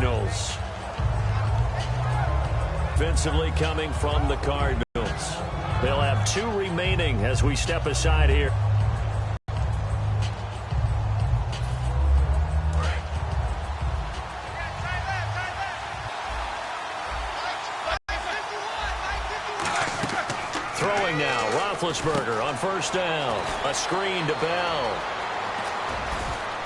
Cardinals. Offensively coming from the Cardinals. They'll have 2 remaining as we step aside here. Throwing now, Roethlisberger on first down. A screen to Bell.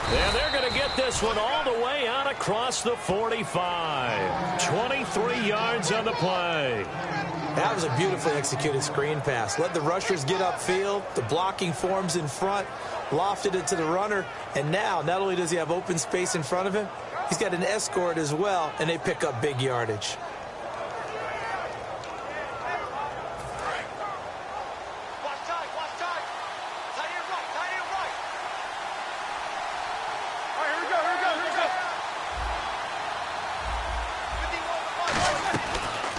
And they're going to get this one all the way out across the 45. 23 yards on the play. That was a beautifully executed screen pass. Let the rushers get upfield. The blocking forms in front. Lofted it to the runner. And now, not only does he have open space in front of him, he's got an escort as well, and they pick up big yardage.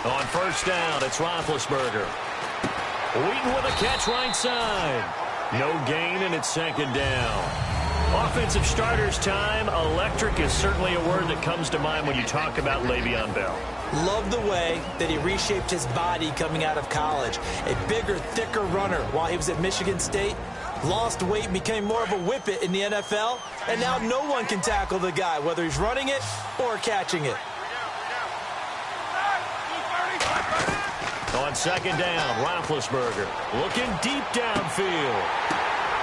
On first down, it's Roethlisberger. Wheaton with a catch right side. No gain, and it's second down. Offensive starters time. Electric is certainly a word that comes to mind when you talk about Le'Veon Bell. Love the way that he reshaped his body coming out of college. A bigger, thicker runner while he was at Michigan State. Lost weight, became more of a whippet in the NFL. And now no one can tackle the guy, whether he's running it or catching it. On second down, Roethlisberger looking deep downfield.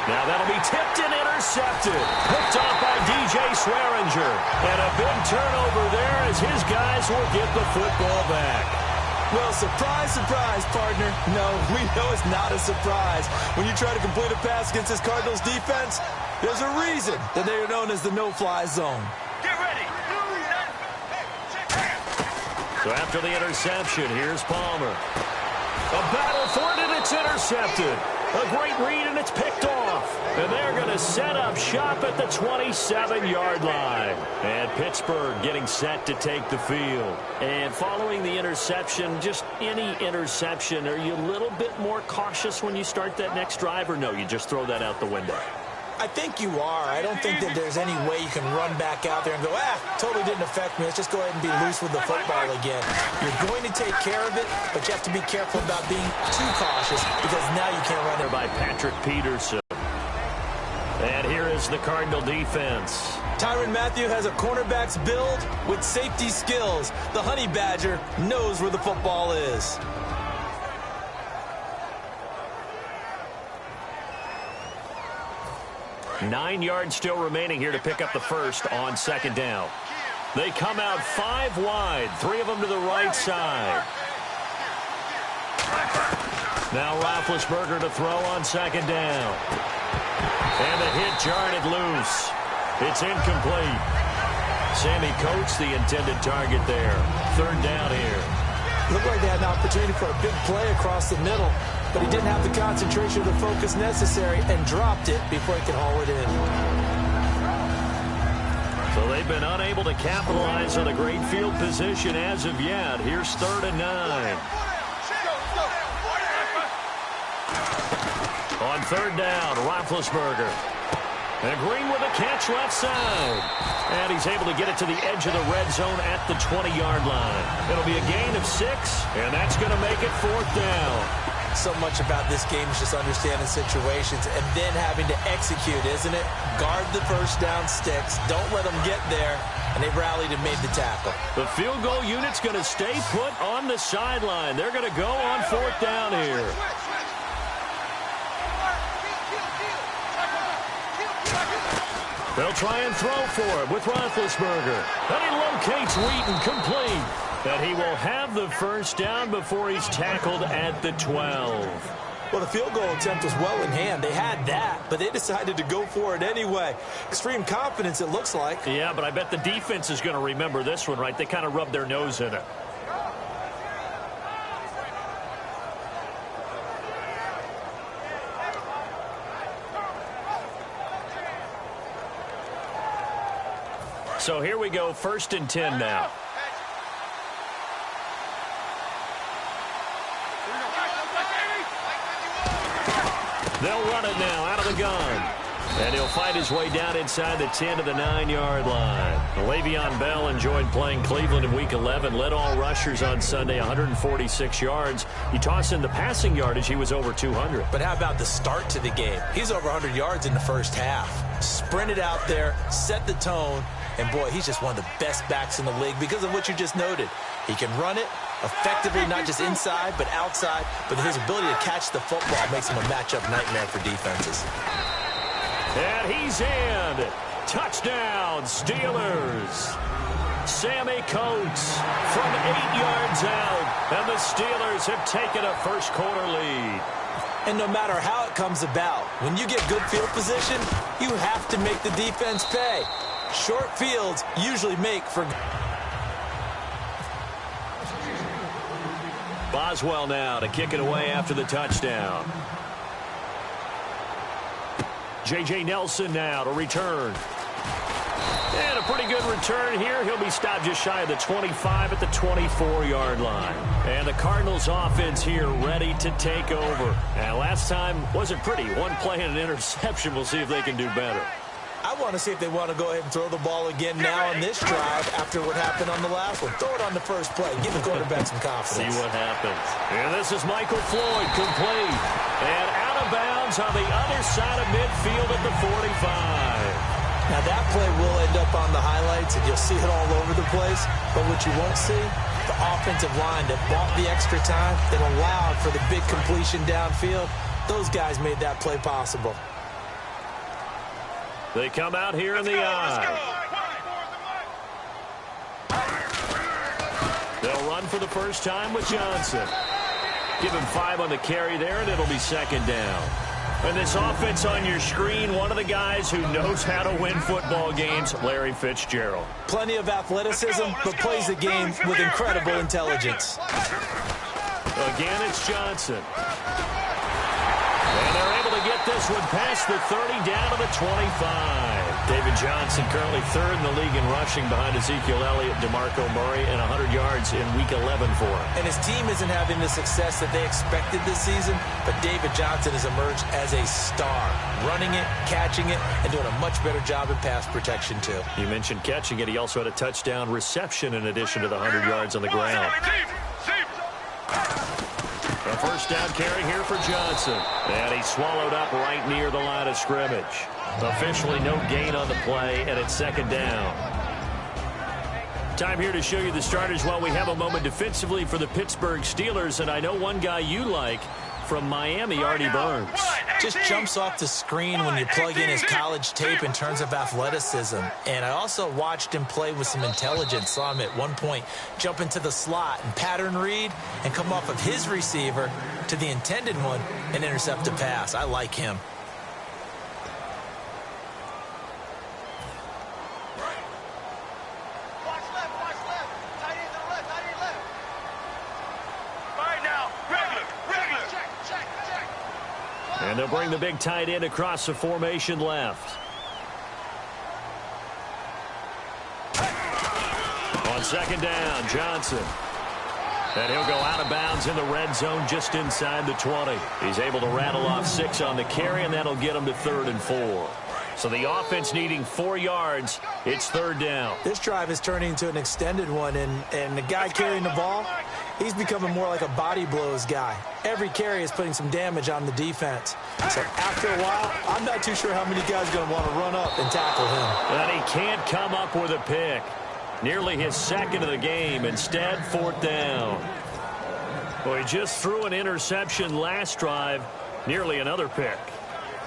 Now that'll be tipped and intercepted. Picked off by DJ Swearinger. And a big turnover there as his guys will get the football back. Well, surprise, surprise, partner. No, we know it's not a surprise. When you try to complete a pass against this Cardinals defense, there's a reason that they are known as the no-fly zone. Get ready. So after the interception, here's Palmer. A battle for it, and it's intercepted. A great read, and it's picked off. And they're going to set up shop at the 27-yard line. And Pittsburgh getting set to take the field. And following the interception, just any interception, are you a little bit more cautious when you start that next drive, or no, you just throw that out the window? I think you are. I don't think that there's any way you can run back out there and go, totally didn't affect me. Let's just go ahead and be loose with the football again. You're going to take care of it, but you have to be careful about being too cautious because now you can't run it. By Patrick Peterson. And here is the Cardinal defense. Tyrann Mathieu has a cornerback's build with safety skills. The Honey Badger knows where the football is. Nine yards still remaining here to pick up the first on second down. They come out 5 wide, 3 of them to the right side. Now Roethlisberger to throw on second down. And the hit jarred it loose. It's incomplete. Sammy Coates, the intended target there. Third down here. Looked like they had an opportunity for a big play across the middle, but he didn't have the concentration or the focus necessary and dropped it before he could haul it in. So they've been unable to capitalize on a great field position as of yet. Here's 3rd and 9. On 3rd down, Roethlisberger. And Green with a catch left side. And he's able to get it to the edge of the red zone at the 20-yard line. It'll be a gain of 6, and that's going to make it 4th down. So much about this game is just understanding situations and then having to execute, isn't it? Guard the first down sticks. Don't let them get there. And they've rallied and made the tackle. The field goal unit's going to stay put on the sideline. They're going to go on 4th down here. They'll try and throw for it with Roethlisberger. And he locates Wheaton complete. And he will have the first down before he's tackled at the 12. Well, the field goal attempt was well in hand. They had that, but they decided to go for it anyway. Extreme confidence, it looks like. Yeah, but I bet the defense is going to remember this one, right? They kind of rubbed their nose in it. So here we go, 1st and 10 now. They'll run it now out of the gun. And he'll fight his way down inside the 10 to the 9-yard line. Le'Veon Bell enjoyed playing Cleveland in Week 11. Led all rushers on Sunday, 146 yards. You toss in the passing yardage, he was over 200. But how about the start to the game? He's over 100 yards in the first half. Sprinted out there, set the tone, and boy, he's just one of the best backs in the league because of what you just noted. He can run it effectively, not just inside, but outside. But his ability to catch the football makes him a matchup nightmare for defenses. And he's in. Touchdown, Steelers. Sammy Coates from 8 yards out. And the Steelers have taken a first-quarter lead. And no matter how it comes about, when you get good field position, you have to make the defense pay. Short fields usually make for... Boswell now to kick it away after the touchdown. J.J. Nelson now to return. And a pretty good return here. He'll be stopped just shy of the 25 at the 24-yard line. And the Cardinals offense here ready to take over. And last time wasn't pretty. One play and an interception. We'll see if they can do better. I want to see if they want to go ahead and throw the ball again now on this drive after what happened on the last one. Throw it on the first play. Give the quarterback some confidence. See what happens. And this is Michael Floyd complete. And out of bounds on the other side of midfield at the 45. Now that play will end up on the highlights, and you'll see it all over the place. But what you won't see, the offensive line that bought the extra time, that allowed for the big completion downfield, those guys made that play possible. They come out here in the eye. They'll run for the first time with Johnson. Give him 5 on the carry there, and it'll be second down. And this offense on your screen, one of the guys who knows how to win football games, Larry Fitzgerald. Plenty of athleticism, but plays the game with incredible intelligence. Again, it's Johnson. And they're able to get this one past the 30 down to the 25. David Johnson currently third in the league in rushing behind Ezekiel Elliott, DeMarco Murray, and 100 yards in Week 11 for him. And his team isn't having the success that they expected this season, but David Johnson has emerged as a star, running it, catching it, and doing a much better job in pass protection, too. You mentioned catching it. He also had a touchdown reception in addition to the 100 yards on the ground. A first down carry here for Johnson. And he's swallowed up right near the line of scrimmage. Officially no gain on the play, and it's second down. Time here to show you the starters while we have a moment defensively for the Pittsburgh Steelers. And I know one guy you like from Miami, Artie Burns. Just jumps off the screen when you plug in his college tape in terms of athleticism. And I also watched him play with some intelligence. Saw him at one point jump into the slot and pattern read and come off of his receiver to the intended one and intercept a pass. I like him. And they'll bring the big tight end across the formation left. On second down, Johnson. And he'll go out of bounds in the red zone just inside the 20. He's able to rattle off 6 on the carry, and that'll get him to 3rd and 4. So the offense needing 4 yards. It's 3rd down. This drive is turning into an extended one, and the guy carrying the ball, he's becoming more like a body blows guy. Every carry is putting some damage on the defense. So after a while, I'm not too sure how many guys are going to want to run up and tackle him. And he can't come up with a pick. Nearly his second of the game. Instead, 4th down. Well, he just threw an interception last drive. Nearly another pick.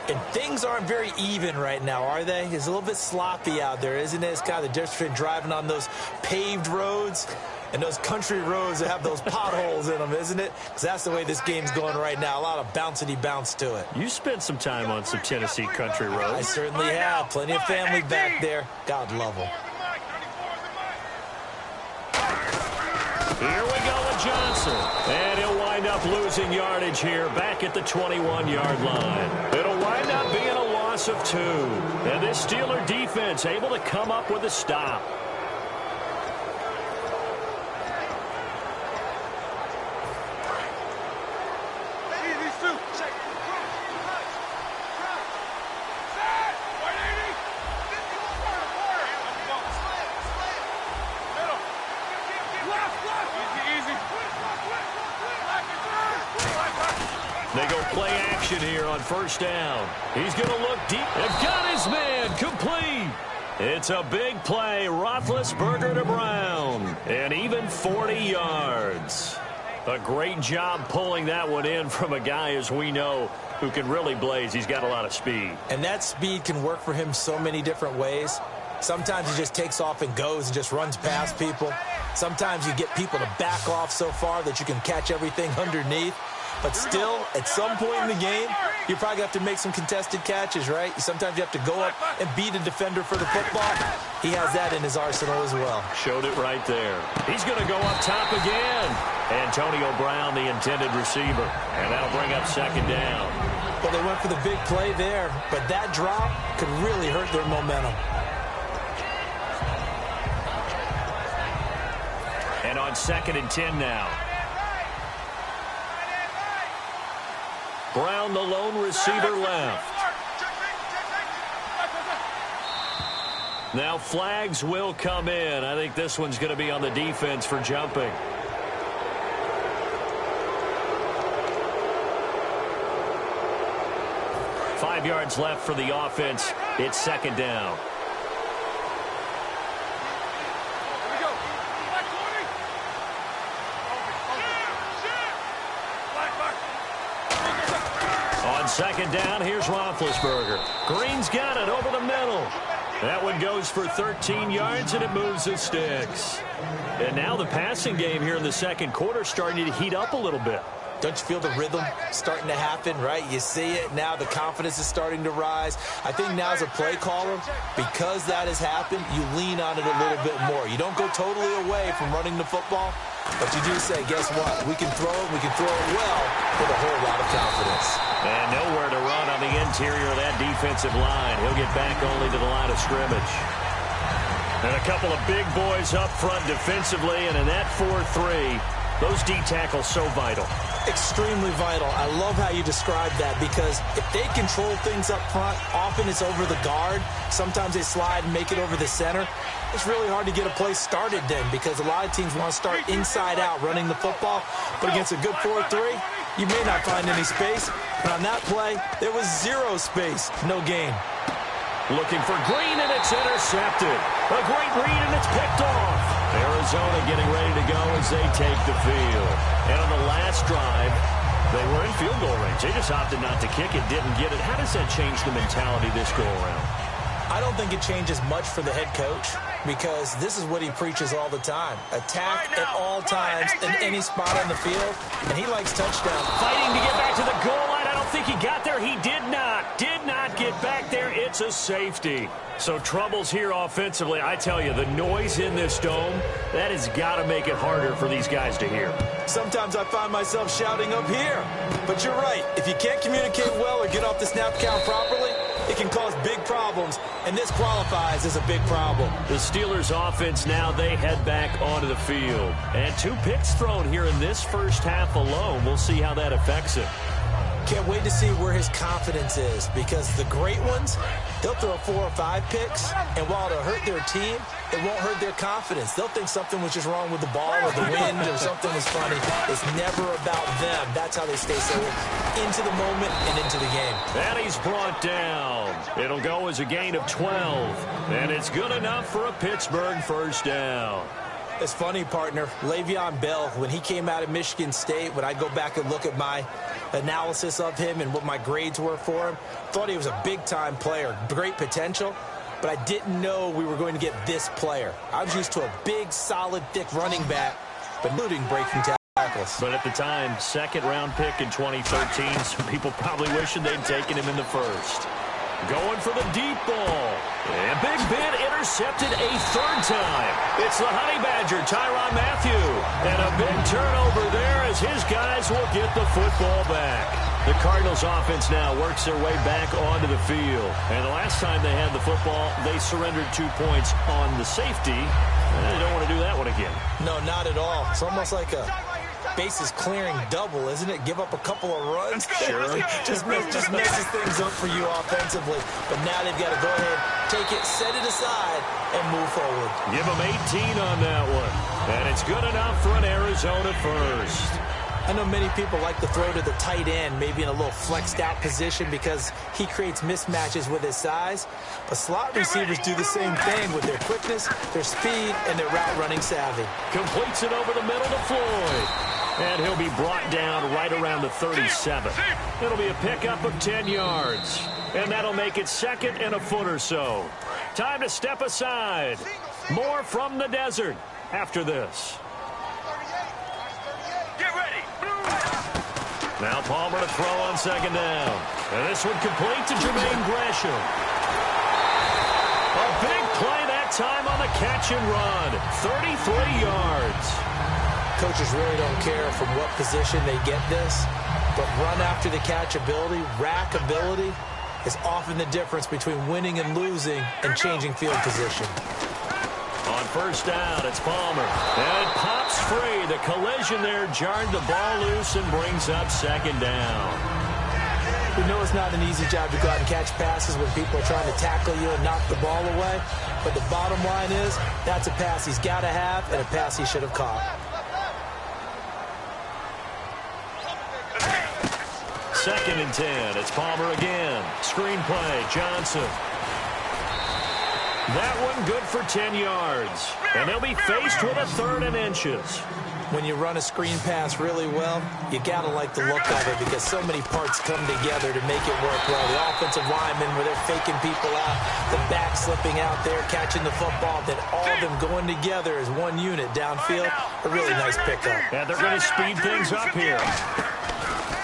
And things aren't very even right now, are they? It's a little bit sloppy out there, isn't it? It's kind of the difference between driving on those paved roads and those country roads that have those potholes in them, isn't it? Because that's the way this game's going right now. A lot of bouncy bounce to it. You spent some time on some Tennessee country roads. I certainly have. Plenty of family back there. God love them. Here we go with Johnson. And he'll wind up losing yardage here back at the 21-yard line. It'll wind up being a loss of 2. And this Steeler defense able to come up with a stop. They go play action here on first down. He's going to look deep. They've got his man complete. It's a big play. Roethlisberger to Brown. And even 40 yards. A great job pulling that one in from a guy, as we know, who can really blaze. He's got a lot of speed. And that speed can work for him so many different ways. Sometimes he just takes off and goes and just runs past people. Sometimes you get people to back off so far that you can catch everything underneath. But still, at some point in the game, you probably have to make some contested catches, right? Sometimes you have to go up and beat a defender for the football. He has that in his arsenal as well. Showed it right there. He's going to go up top again. Antonio Brown, the intended receiver. And that'll bring up second down. Well, they went for the big play there, but that drop could really hurt their momentum. And on 2nd and 10 now. Brown, the lone receiver, left. Now flags will come in. I think this one's going to be on the defense for jumping. Five yards left for the offense. It's second down. On second down, here's Roethlisberger. Green's got it over the middle. That one goes for 13 yards, and it moves the sticks. And now the passing game here in the second quarter starting to heat up a little bit. Don't you feel the rhythm starting to happen, right? You see it now. The confidence is starting to rise. I think now as a play caller, because that has happened, you lean on it a little bit more. You don't go totally away from running the football, but you do say, guess what? We can throw it. We can throw it well with a whole lot of confidence. And nowhere to run on the interior of that defensive line. He'll get back only to the line of scrimmage. And a couple of big boys up front defensively, and in that 4-3, those D tackles so vital. Extremely vital. I love how you describe that, because if they control things up front, often it's over the guard. Sometimes they slide and make it over the center. It's really hard to get a play started then, because a lot of teams want to start inside out running the football. But against a good 4-3, you may not find any space. But on that play, there was zero space. No gain. Looking for Green, and it's intercepted. A great read, and it's picked off. Arizona getting ready to go as they take the field. And on the last drive, they were in field goal range. They just opted not to kick it, didn't get it. How does that change the mentality this go-around? I don't think it changes much for the head coach, because this is what he preaches all the time. Attack at all times in any spot on the field, and he likes touchdowns. Fighting to get back to the goal line. I don't think he got there. He did not get back there. It's a safety. So troubles here offensively. I tell you, the noise in this dome, that has got to make it harder for these guys to hear. Sometimes I find myself shouting up here. But you're right. If you can't communicate well or get off the snap count properly, it can cause big problems, and this qualifies as a big problem. The Steelers' offense now, they head back onto the field. And 2 picks thrown here in this first half alone. We'll see how that affects it. Can't wait to see where his confidence is, because the great ones, they'll throw 4 or 5 picks, and while it'll hurt their team, it won't hurt their confidence. They'll think something was just wrong with the ball or the wind or something was funny. It's never about them. That's how they stay so into the moment and into the game. And he's brought down. It'll go as a gain of 12, and it's good enough for a Pittsburgh first down. It's funny, partner. Le'Veon Bell, when he came out of Michigan State, when I go back and look at my analysis of him and what my grades were for him, thought he was a big-time player, great potential, but I didn't know we were going to get this player. I was used to a big, solid, thick running back, but including breaking tackles. But at the time, second-round pick in 2013, some people probably wishing they'd taken him in the first. Going for the deep ball. And Big Ben intercepted a 3rd time. It's the Honey Badger, Tyrann Mathieu. And a big turnover there as his guys will get the football back. The Cardinals offense now works their way back onto the field. And the last time they had the football, they surrendered 2 points on the safety. And they don't want to do that one again. No, not at all. It's almost like a bases clearing double, isn't it? Give up a couple of runs. Sure. just messes things up for you offensively. But now they've got to go ahead, take it, set it aside, and move forward. Give them 18 on that one. And it's good enough for an Arizona first. I know many people like to throw to the tight end, maybe in a little flexed out position because he creates mismatches with his size. But slot receivers do the same thing with their quickness, their speed, and their route running savvy. Completes it over the middle to Floyd. And he'll be brought down right around the 37. It'll be a pickup of 10 yards. And that'll make it second and a foot or so. Time to step aside. More from the desert after this. Now Palmer to throw on second down. And this one complete to Jermaine Gresham. A big play that time on the catch and run. 33 yards. Coaches really don't care from what position they get this, but run after the catch ability, rack ability, is often the difference between winning and losing and changing field position. On first down, it's Palmer. And it pops free. The collision there jarred the ball loose and brings up second down. We know it's not an easy job to go out and catch passes when people are trying to tackle you and knock the ball away. But the bottom line is, that's a pass he's got to have and a pass he should have caught. Second and 10. It's Palmer again. Screen play. Johnson. That one good for 10 yards. And they'll be faced with a third and inches. When you run a screen pass really well, you got to like the look of it because so many parts come together to make it work well. The offensive linemen where they're faking people out, the back slipping out there, catching the football, then all of them going together as one unit downfield. A really nice pickup. And they're going to speed things up here.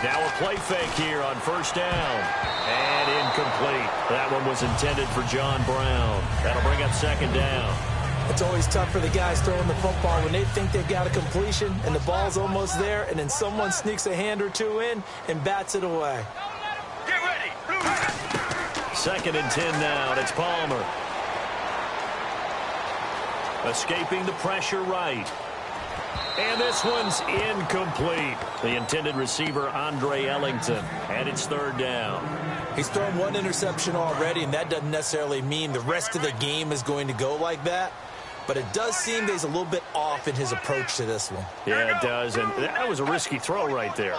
Now a play fake here on first down. And incomplete. That one was intended for John Brown. That'll bring up second down. It's always tough for the guys throwing the football when they think they've got a completion and the ball's almost there, and then someone sneaks a hand or two in and bats it away. Get ready. Second and 10 now. It's Palmer. Escaping the pressure right. And this one's incomplete. The intended receiver, Andre Ellington. And it's third down. He's thrown one interception already, and that doesn't necessarily mean the rest of the game is going to go like that. But it does seem that he's a little bit off in his approach to this one. Yeah, it does. And that was a risky throw right there.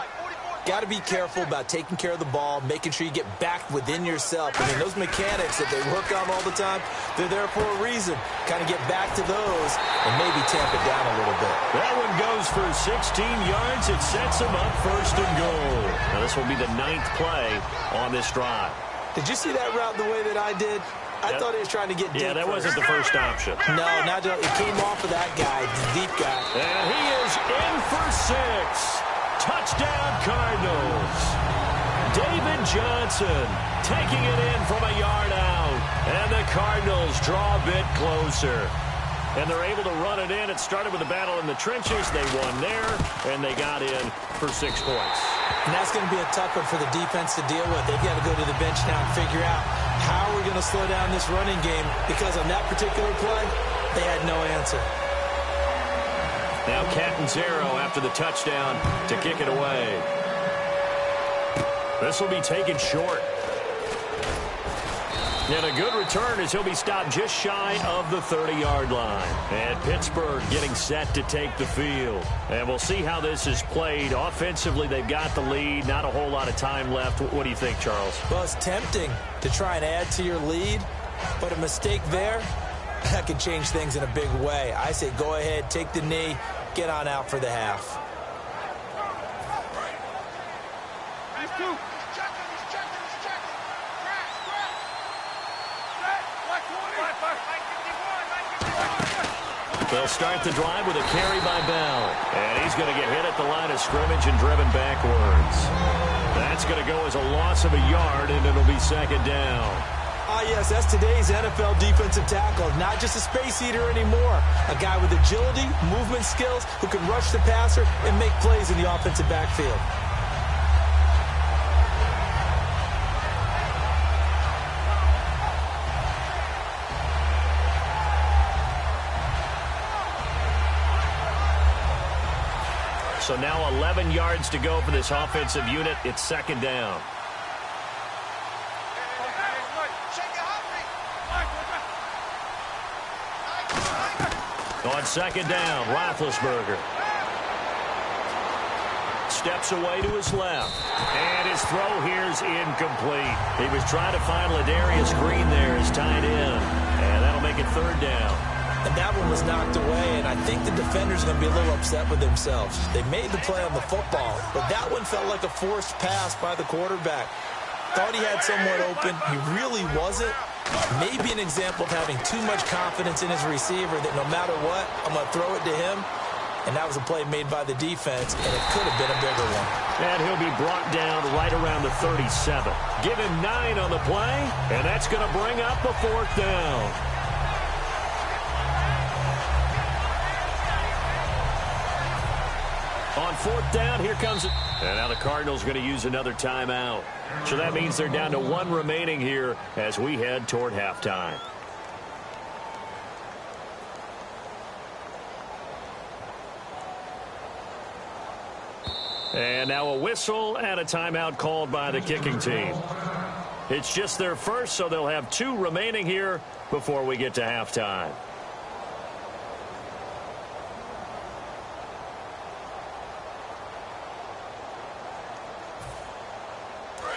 Got to be careful about taking care of the ball, making sure you get back within yourself. I mean, those mechanics that they work on all the time, they're there for a reason. Kind of get back to those and maybe tamp it down a little bit. That one goes for 16 yards. It sets him up first and goal. Now, this will be the 9th play on this drive. Did you see that route the way that I did? I thought he was trying to get deep. Yeah, that wasn't the first option. No, not it came off of that guy, the deep guy. And he is in for 6. Touchdown, Cardinals. David Johnson taking it in from a yard out. And the Cardinals draw a bit closer. And they're able to run it in. It started with a battle in the trenches. They won there, and they got in for 6 points. And that's going to be a tough one for the defense to deal with. They've got to go to the bench now and figure out how we're going to slow down this running game, because on that particular play, they had no answer. Now Catanzaro after the touchdown to kick it away. This will be taken short. And a good return as he'll be stopped just shy of the 30-yard line. And Pittsburgh getting set to take the field. And we'll see how this is played. Offensively, they've got the lead. Not a whole lot of time left. What do you think, Charles? Well, it's tempting to try and add to your lead, but a mistake there, that could change things in a big way. I say go ahead, take the knee, get on out for the half. They'll start the drive with a carry by Bell. And he's going to get hit at the line of scrimmage and driven backwards. That's going to go as a loss of a yard, and it'll be second down. Yes, that's today's NFL defensive tackle. Not just a space eater anymore. A guy with agility, movement skills, who can rush the passer and make plays in the offensive backfield. So now 11 yards to go for this offensive unit. It's second down. On On second down, Roethlisberger steps away to his left. And his throw here's incomplete. He was trying to find Ladarius Green there as tight end. And that'll make it third down. And that one was knocked away, and I think the defenders are going to be a little upset with themselves. They made the play on the football, but that one felt like a forced pass by the quarterback. Thought he had someone open. He really wasn't. Maybe an example of having too much confidence in his receiver that no matter what, I'm going to throw it to him. And that was a play made by the defense, and it could have been a bigger one. And he'll be brought down right around the 37. Give him 9 on the play, and that's going to bring up a fourth down. On fourth down, here comes it. And now the Cardinals are going to use another timeout. So that means they're down to 1 remaining here as we head toward halftime. And now a whistle and a timeout called by the kicking team. It's just their first, so they'll have 2 remaining here before we get to halftime.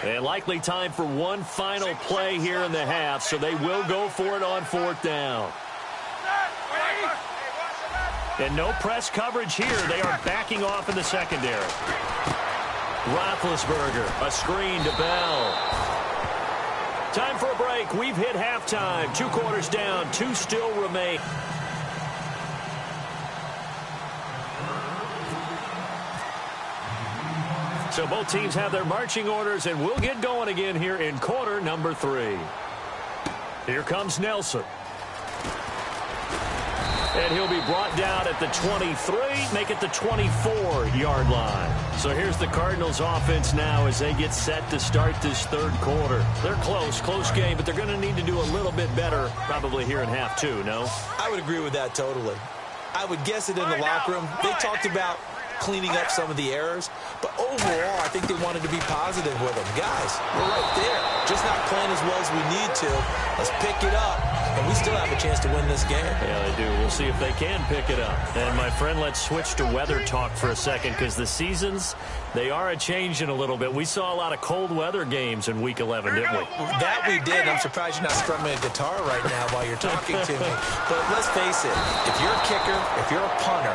And likely time for one final play here in the half, so they will go for it on fourth down. And no press coverage here. They are backing off in the secondary. Roethlisberger, a screen to Bell. Time for a break. We've hit halftime. 2 quarters down, 2 still remain. So both teams have their marching orders, and we'll get going again here in quarter number 3. Here comes Nelson. And he'll be brought down at the 23, make it the 24-yard line. So here's the Cardinals offense now as they get set to start this third quarter. They're close game, but they're going to need to do a little bit better probably here in half 2, no? I would agree with that totally. I would guess it in the locker room. They talked about cleaning up some of the errors, but overall, I think they wanted to be positive with them. Guys, we're right there. Just not playing as well as we need to. Let's pick it up, and we still have a chance to win this game. Yeah, they do. We'll see if they can pick it up. And, my friend, let's switch to weather talk for a second, because the seasons, they are a-changing a little bit. We saw a lot of cold weather games in Week 11, didn't we? That we did. I'm surprised you're not strumming a guitar right now while you're talking to me. But let's face it, if you're a kicker, if you're a punter,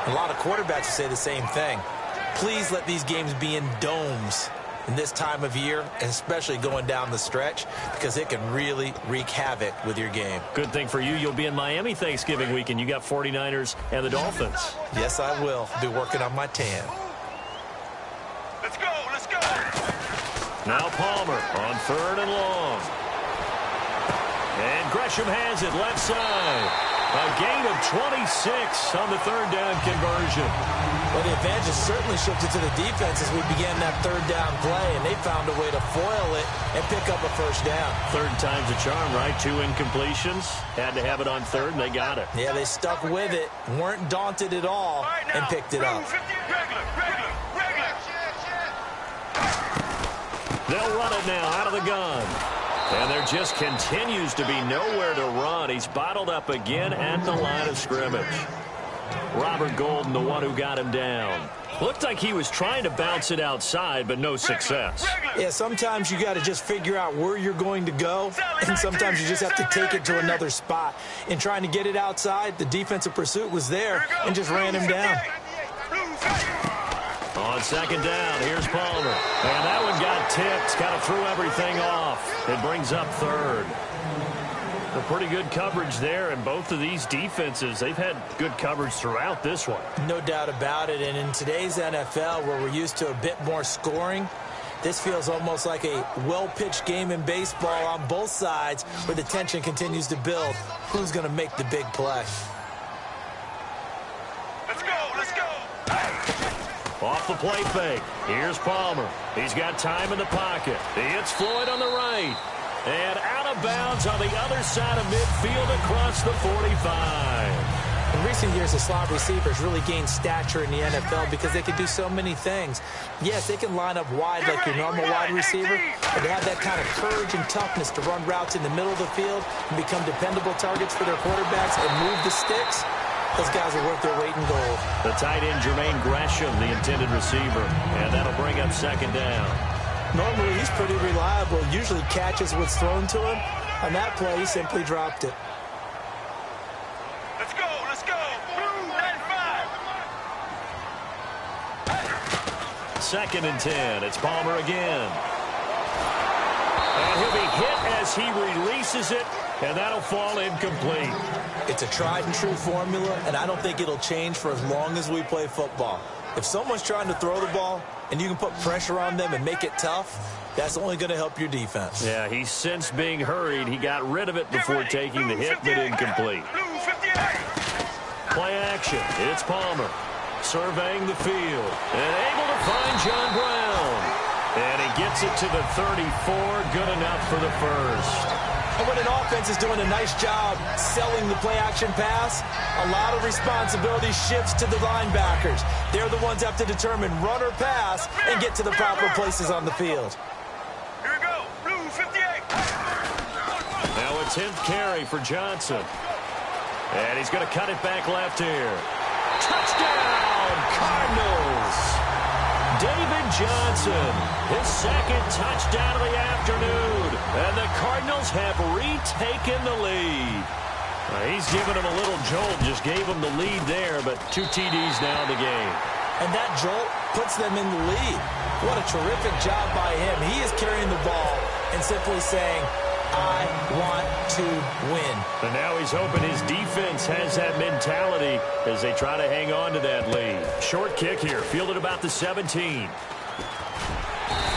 a lot of quarterbacks say the same thing. Please let these games be in domes in this time of year, and especially going down the stretch, because it can really wreak havoc with your game. Good thing for you, you'll be in Miami Thanksgiving weekend. You got 49ers and the Dolphins. Yes, I will. Be working on my tan. Let's go, let's go. Now Palmer on 3rd and long. And Gresham has it left side. A gain of 26 on the 3rd down conversion. Well, the advantage has certainly shifted to the defense as we began that 3rd down play, and they found a way to foil it and pick up a first down. 3rd time's a charm, right? 2 incompletions. Had to have it on 3rd, and they got it. Yeah, they stuck with it, weren't daunted at all, and picked it up. Regular. They'll run it now out of the gun. And there just continues to be nowhere to run. He's bottled up again at the line of scrimmage. Robert Golden, the one who got him down. Looked like he was trying to bounce it outside, but no success. Yeah, sometimes you got to just figure out where you're going to go, and sometimes you just have to take it to another spot. In trying to get it outside, the defensive pursuit was there and just ran him down. On 2nd down, here's Palmer. And that one got tipped, kind of threw everything off. It brings up 3rd. A pretty good coverage there, and both of these defenses, they've had good coverage throughout this one. No doubt about it, and in today's NFL, where we're used to a bit more scoring, this feels almost like a well-pitched game in baseball on both sides where the tension continues to build. Who's going to make the big play? Let's go. Off the play fake. Here's Palmer. He's got time in the pocket. He hits Floyd on the right. And out of bounds on the other side of midfield across the 45. In recent years, the slot receivers really gained stature in the NFL because they can do so many things. Yes, they can line up wide like your normal wide receiver, but they have that kind of courage and toughness to run routes in the middle of the field and become dependable targets for their quarterbacks and move the sticks. Those guys are worth their weight in gold. The tight end, Jermaine Gresham, the intended receiver. And that'll bring up second down. Normally, he's pretty reliable. Usually catches what's thrown to him. On that play, he simply dropped it. Let's go, let's go. Blue 95. Second and 10. It's Palmer again. And he'll be hit as he releases it, and that'll fall incomplete. It's a tried-and-true formula, and I don't think it'll change for as long as we play football. If someone's trying to throw the ball and you can put pressure on them and make it tough, that's only going to help your defense. Yeah, he's since being hurried. He got rid of it before taking the hit, but incomplete. Blue 58. Play action. It's Palmer surveying the field and able to find John Brown. And he gets it to the 34. Good enough for the first. And when an offense is doing a nice job selling the play-action pass, a lot of responsibility shifts to the linebackers. They're the ones that have to determine run or pass and get to the proper places on the field. Here we go. Blue 58. Now a 10th carry for Johnson. And he's going to cut it back left here. Touchdown, Cardinals! David Johnson, his second touchdown of the afternoon. And the Cardinals have retaken the lead. He's given him a little jolt, just gave him the lead there, but 2 TDs now in the game. And that jolt puts them in the lead. What a terrific job by him. He is carrying the ball and simply saying, I want to win. And now he's hoping his defense has that mentality as they try to hang on to that lead. Short kick here, fielded about the 17.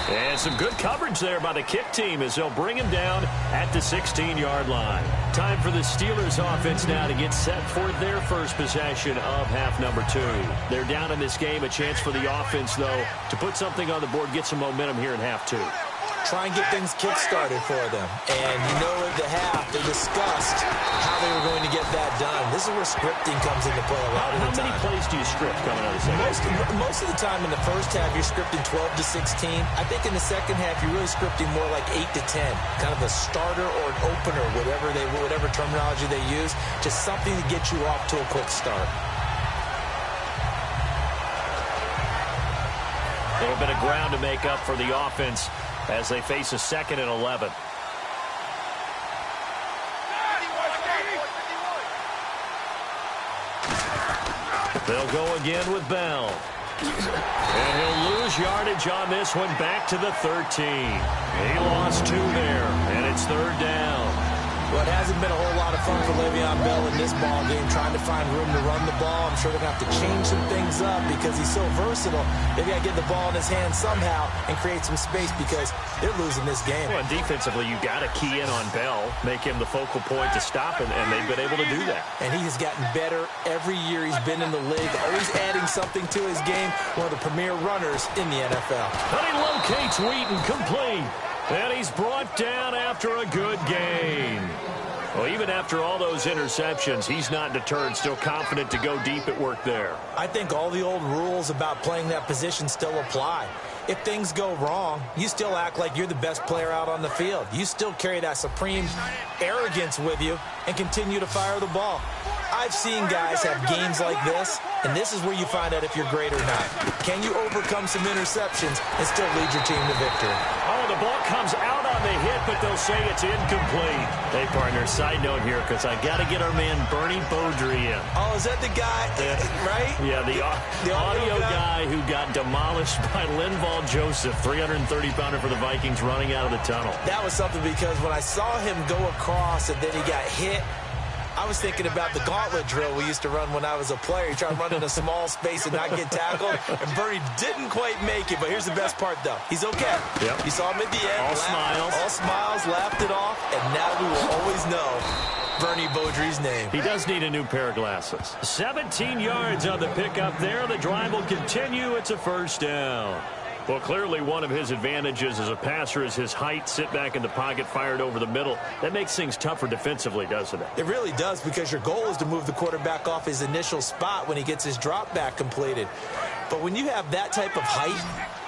And some good coverage there by the kick team as they'll bring him down at the 16-yard line. Time for the Steelers offense now to get set for their first possession of half number 2. They're down in this game, a chance for the offense, though, to put something on the board, get some momentum here in half 2. Try and get things kick-started for them. And you know at the half, they discussed how they were going to get that done. This is where scripting comes into play a lot of the time. How many plays do you script coming out of the second? Most of the time in the first half, you're scripting 12 to 16. I think in the second half, you're really scripting more like 8 to 10. Kind of a starter or an opener, whatever terminology they use. Just something to get you off to a quick start. A little bit of ground to make up for the offense as they face a 2nd and 11. They'll go again with Bell. And he'll lose yardage on this one back to the 13. He lost 2 there, and it's 3rd down. Well, it hasn't been a whole lot of fun for Le'Veon Bell in this ball game, trying to find room to run the ball. I'm sure they're going to have to change some things up because he's so versatile. They've got to get the ball in his hands somehow and create some space because they're losing this game. Well, defensively, you've got to key in on Bell, make him the focal point to stop him, and they've been able to do that. And he has gotten better every year he's been in the league, always adding something to his game, one of the premier runners in the NFL. And he locates Wheaton complete. And he's brought down after a good game. Well, even after all those interceptions, he's not deterred, still confident to go deep at work there. I think all the old rules about playing that position still apply. If things go wrong, you still act like you're the best player out on the field. You still carry that supreme arrogance with you and continue to fire the ball. I've seen guys have games like this, and this is where you find out if you're great or not. Can you overcome some interceptions and still lead your team to victory? Oh, the ball comes out on the hit, but they'll say it's incomplete. Hey, partner, side note here, because I got to get our man Bernie Beaudry in. Oh, is that the guy, right? Yeah, the audio guy who got demolished by Linval Joseph, 330-pounder for the Vikings, running out of the tunnel. That was something because when I saw him go across and then he got hit, I was thinking about the gauntlet drill we used to run when I was a player. You try to run in a small space and not get tackled, and Bernie didn't quite make it. But here's the best part, though. He's okay. Yep. You saw him at the end. All smiles. All smiles, laughed it off, and now we will always know Bernie Beaudry's name. He does need a new pair of glasses. 17 yards on the pickup there. The drive will continue. It's a 1st down. Well, clearly one of his advantages as a passer is his height, sit back in the pocket, fired over the middle. That makes things tougher defensively, doesn't it? It really does, because your goal is to move the quarterback off his initial spot when he gets his drop back completed. But when you have that type of height,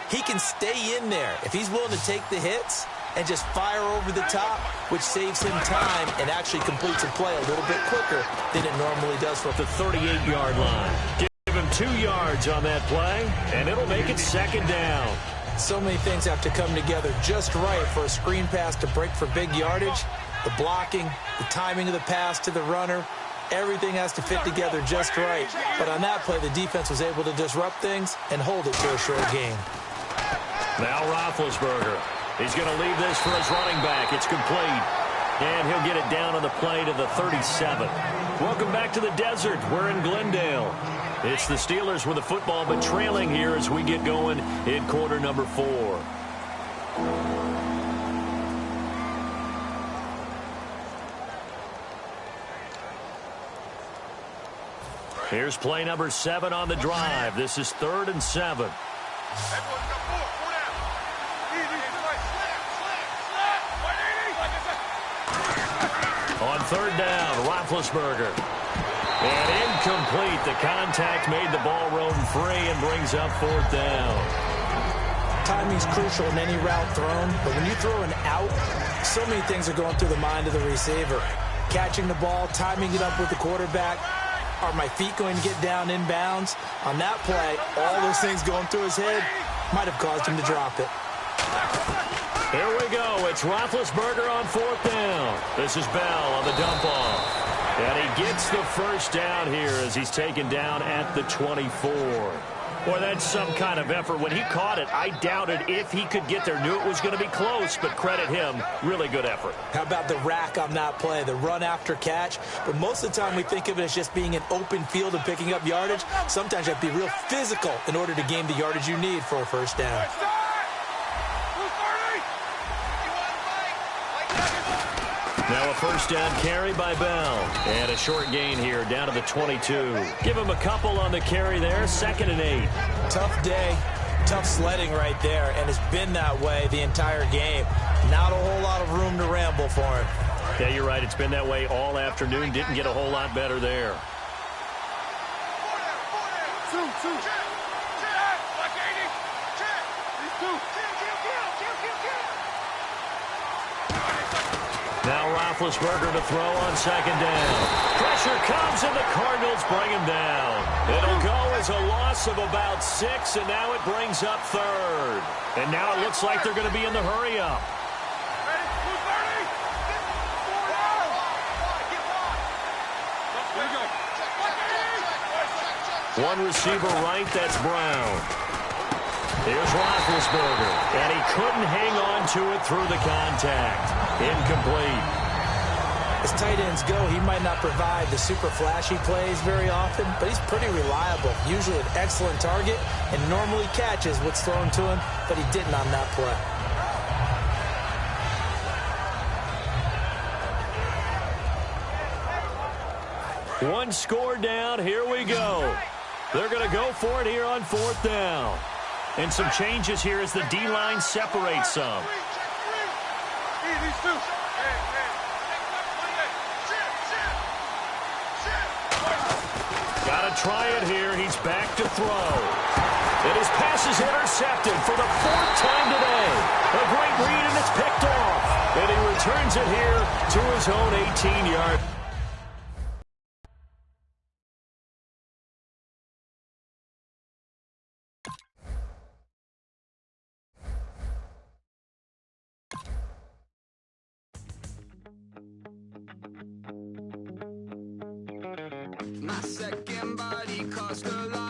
he can stay in there. If he's willing to take the hits, and just fire over the top, which saves him time and actually completes a play a little bit quicker than it normally does for the 38-yard line. Give him 2 yards on that play, and it'll make it second down. So many things have to come together just right for a screen pass to break for big yardage. The blocking, the timing of the pass to the runner, everything has to fit together just right. But on that play, the defense was able to disrupt things and hold it to a short game. Now Roethlisberger. He's going to leave this for his running back. It's complete. And he'll get it down on the play to the 37. Welcome back to the desert. We're in Glendale. It's the Steelers with the football, but trailing here as we get going in quarter number 4. Here's play number 7 on the drive. This is 3rd and 7. On 3rd down, Roethlisberger. And incomplete. The contact made the ball roam free and brings up 4th down. Timing's crucial in any route thrown, but when you throw an out, so many things are going through the mind of the receiver. Catching the ball, timing it up with the quarterback. Are my feet going to get down inbounds? On that play, all those things going through his head might have caused him to drop it. Here we go. It's Roethlisberger on 4th down. This is Bell on the dump off. And he gets the first down here as he's taken down at the 24. Boy, that's some kind of effort. When he caught it, I doubted if he could get there. Knew it was going to be close, but credit him. Really good effort. How about the rack on that play, the run after catch? But most of the time we think of it as just being an open field and picking up yardage. Sometimes you have to be real physical in order to gain the yardage you need for a first down. Now a first down carry by Bell. And a short gain here down to the 22. Give him a couple on the carry there. 2nd and 8. Tough day, tough sledding right there, and it's been that way the entire game. Not a whole lot of room to ramble for him. Yeah, you're right. It's been that way all afternoon. Didn't get a whole lot better there. Now Roethlisberger to throw on 2nd down. Pressure comes, and the Cardinals bring him down. It'll go as a loss of about 6, and now it brings up 3rd. And now it looks like they're going to be in the hurry-up. One receiver right, that's Brown. Here's Roethlisberger, and he couldn't hang on to it through the contact. Incomplete. As tight ends go, he might not provide the super flashy plays very often, but he's pretty reliable. Usually an excellent target, and normally catches what's thrown to him, but he didn't on that play. One score down. Here we go. They're going to go for it here on 4th down. And some changes here as the D-line separates some. Got to try it here. He's back to throw. And his pass is intercepted for the 4th time today. A great read, and it's picked off. And he returns it here to his own 18-yard. My second body cost a lot.